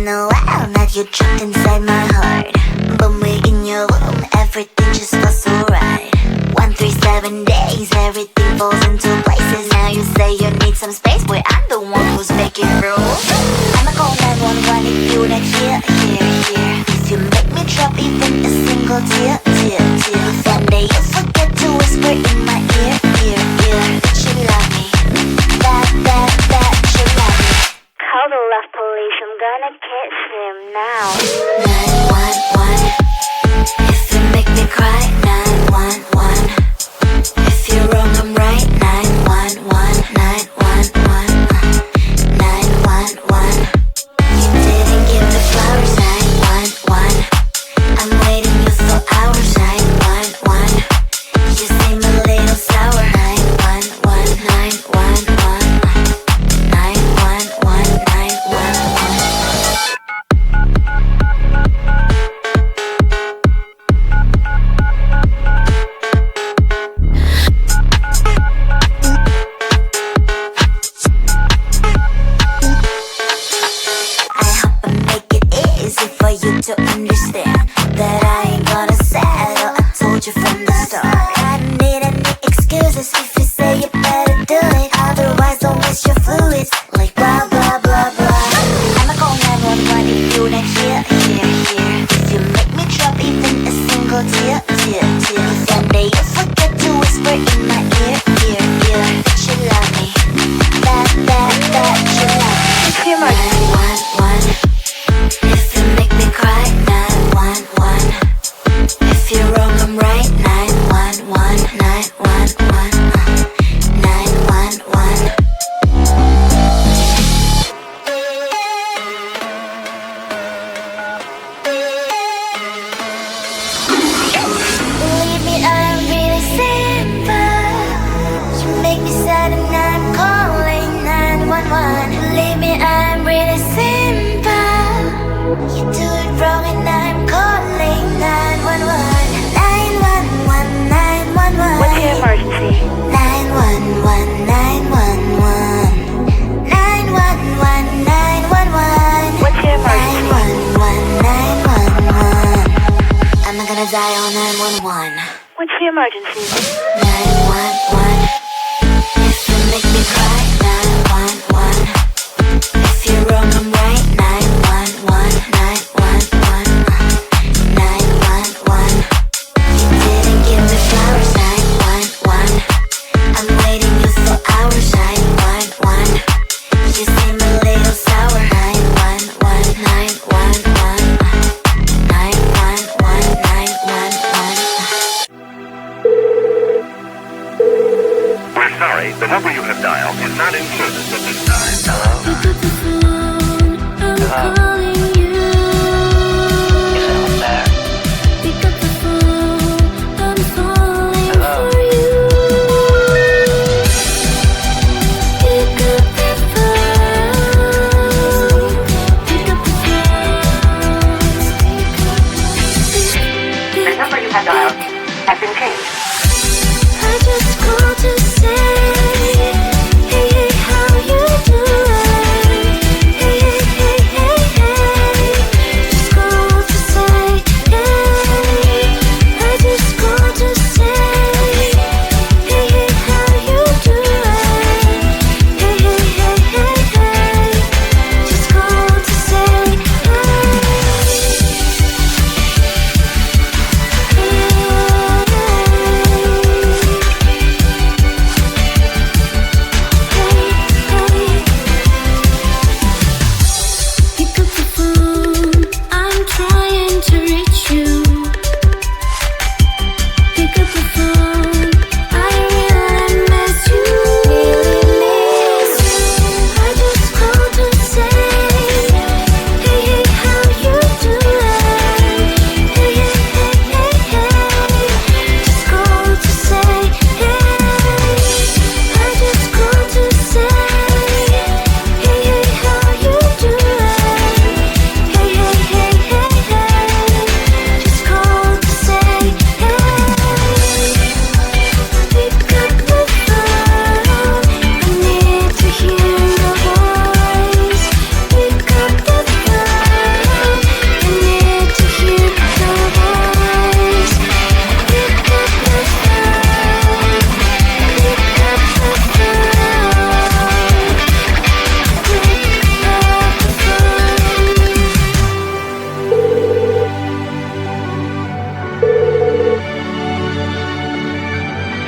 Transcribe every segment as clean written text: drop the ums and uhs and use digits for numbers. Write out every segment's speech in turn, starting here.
a while, now you're trapped inside my heart. When we're in your room, everything just feels so right. 137 days, everything falls into places. Now you say you need some space, boy, I'm the one who's making rules. I'ma call 911 if you're not here. If you make me drop even a single tear. Someday you forget to whisper in my ear. That you love me, that you love me. Call the love police, I'm gonna catch him now. 911, if you make me cry. 911, if you're wrong, I'm right. 911, 911, 911. You didn't give the flowers. 911, I'm waiting you for hours. 911, you seem a little sour. 911, 911, 911, 911. For you to understand that I ain't gonna settle. I told you from the start. I don't need any excuses if you say you better do it. Otherwise don't waste your fluids like blah blah blah blah. I'ma call 911 if you're not here. If you make me drop even a single tear. Someday you forget to whisper in my ear. That you love me, that you love me. 911, if you make me cry. 911, if you're wrong, I'm right. 911, 911, 911. Believe me, I'm really simple. You make me sad and I'm calling 911. Believe me, I'm really simple. You do it wrong and I'm calling 911. 911, 911. What's your emergency? 911, 911. 911, 911. What's your emergency? 911, 911. I'm not gonna die on 911. What's your emergency? 911, if you make me cry. 911, if you're wrong, I'm right. 911, 911, 911. You didn't give me flowers. 911, I'm waiting you for hours. 911, you seem a little sour. 911, 911, 911, 911. We're sorry, the number you have dialed is not in service at this time. Hello? Pick up the phone, I'm calling you. Is anyone there? Pick up the phone, I'm falling Hello? for you. Pick up the phone, pick up the phone. The number you have dialed has been changed. I just called to say, hey, how you doing?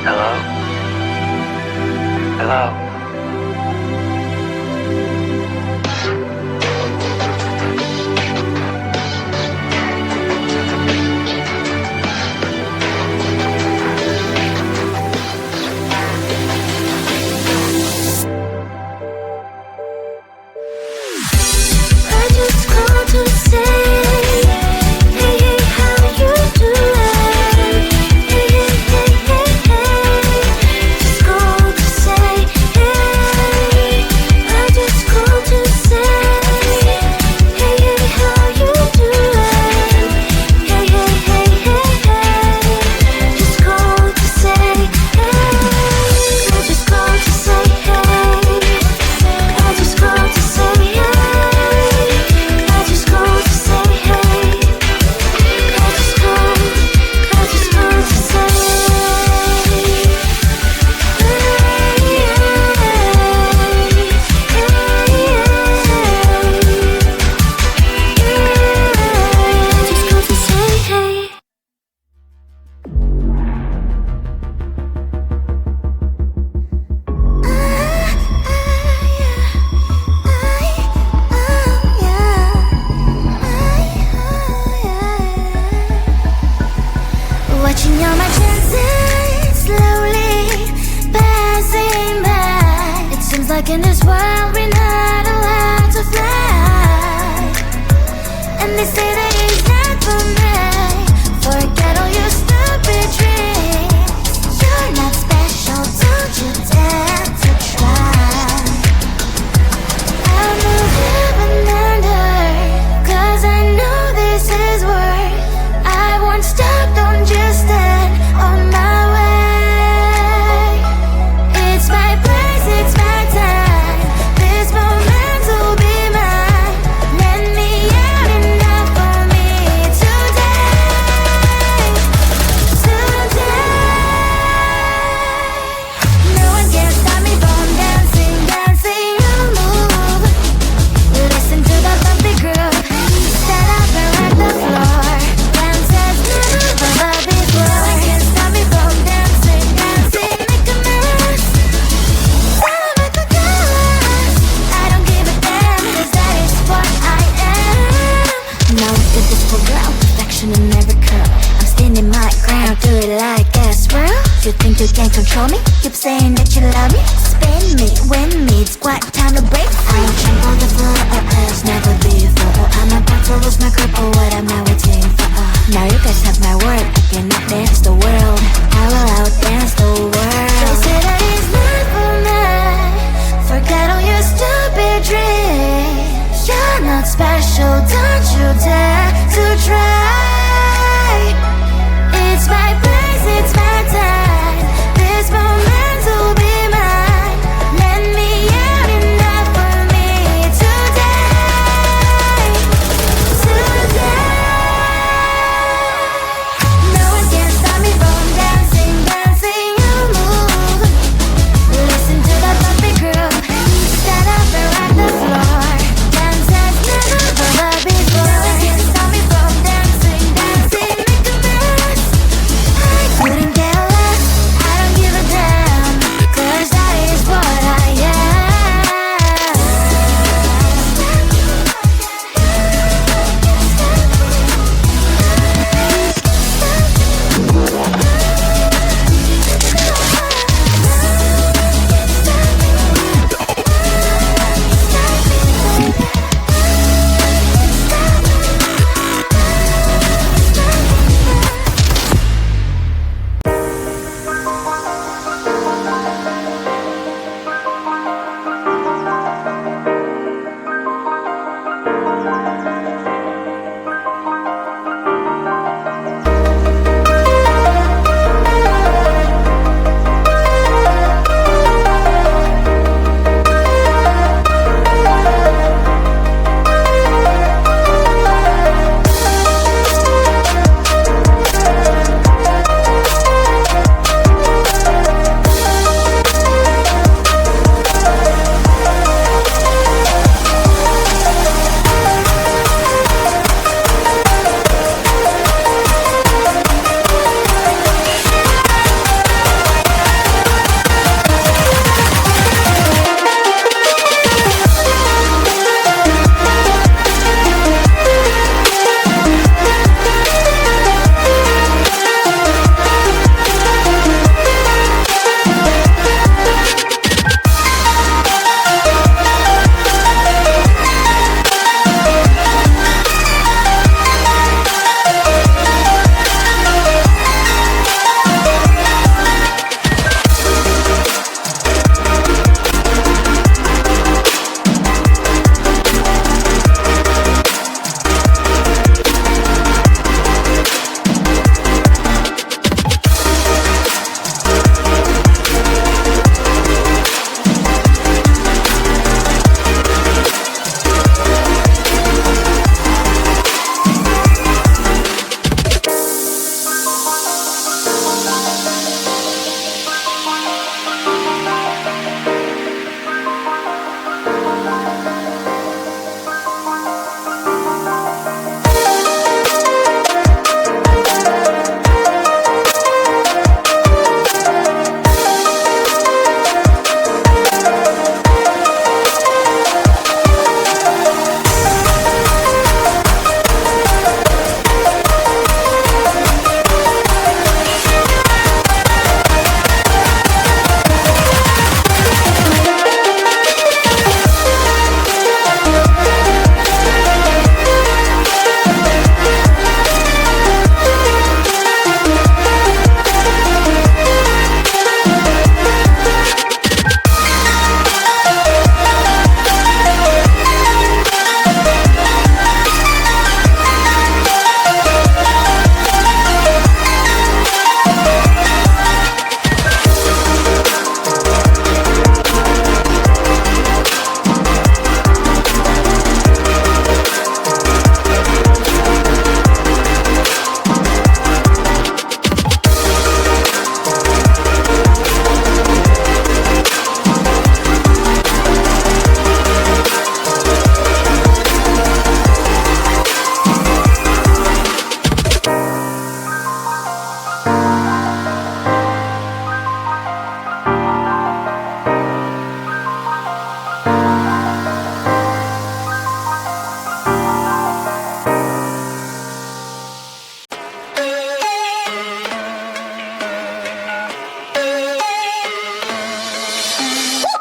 Hello? Hello? I just called to say, hey, hey, how you doing? Hey, hey, hey, hey, hey. Just called to say, hey. I just called to say, hey, hey, how you doing? Hey, hey, hey, hey, hey. Just called to say, hey. I just called to say, hey. I just called to say, hey. I just called to say, hey. I just called to say, just called to say, hey. Watching all my chances slowly passing by. It seems like in this world we're not allowed to fly. And they say that it's not for me. Forget all your stupid dreams. You're not special, don't you dare to try. I'll move heaven and earth, 'cause I know this is worth. I won't stop, don't just stand on my way. It's my place, it's my time. This moment will be mine. Let me out enough for me today. Today. No one can stop me from dancing, dancing. You move. Listen to the bumpy groove. Stand up and rock the floor. Dance as never before. No one can stop me from dancing, dancing. Make a mess. Celebrate the dance. I don't give a damn, 'cause that is what I am. Now look at this poor girl, perfection in every curl. I'm standing my ground, do it like a swirl. You think you can control me? Keep saying that you love me. Spin me, win me, it's quite time to break free. I'll trample the floor as never before. I'm about to lose my grip, oh, what am I waiting for? Now you guys have my word, I cannot dance the world. I will outdance the world. They say that it's not for me. Forget all your stupid dreams. You're not special, don't you dare to try. It's my place, it's my time. This moment will be mine. Let me out enough for me today. Today. No one can stop me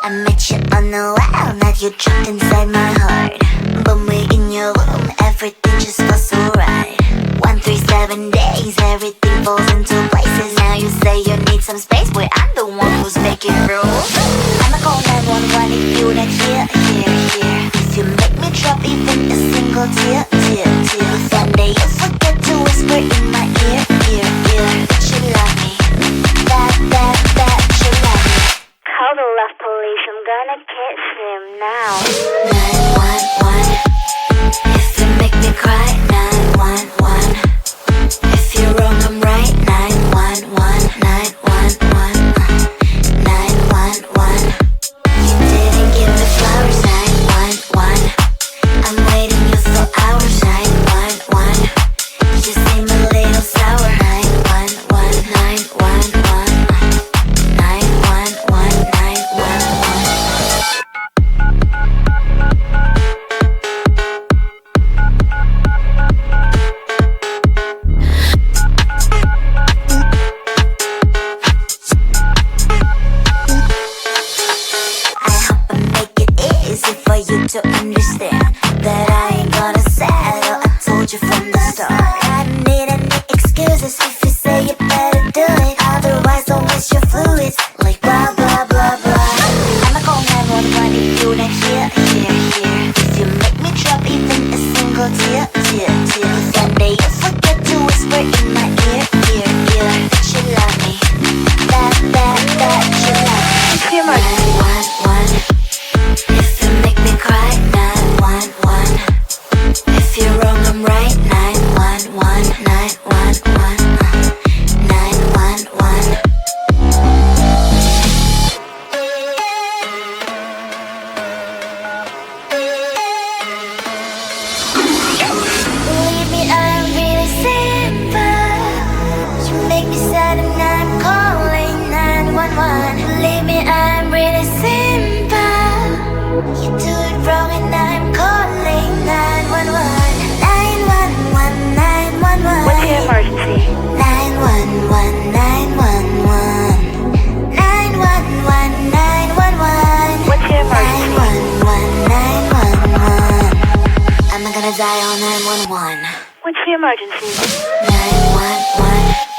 I met you on the wild, now you're trapped inside my heart. But we're in your room, everything just feels so right. 137 days, everything falls into places. Now you say you need some space, boy, I'm the one who's making rules. I'ma call 911 if you not here. If you make me drop even a single tear. One day you forget to whisper in my ear. That you love me, that you love me. Call the love police, I'm gonna catch him now. 911, if you make me cry. 911, if you're wrong I'm right. 911, 911, 911. You didn't give me flowers. 911, I'm waiting you for hours. 911, you seem a little sour. 911, 911, 911, 911. For you to understand that I ain't gonna settle. I told you from the start. I don't need any excuses if you say you better do it. Otherwise, don't waste your fluids like blah blah blah blah. I'ma call 911 if you not here. If you make me drop even a single tear. One day you forget to whisper in my ear. That you love me, that you love me. 911. If you make me cry. 911, if you're wrong I'm right. 911, 911, 911. Believe me, I'm really simple. You make me sad and I'm calling 911. Believe me, I'm really simple. You do it wrong and I'm calling 911. 911, 911. What's your emergency? 911, 911. 911, 911. What's your emergency? 911, 911. I'm not gonna die on 911. What's your emergency? 911.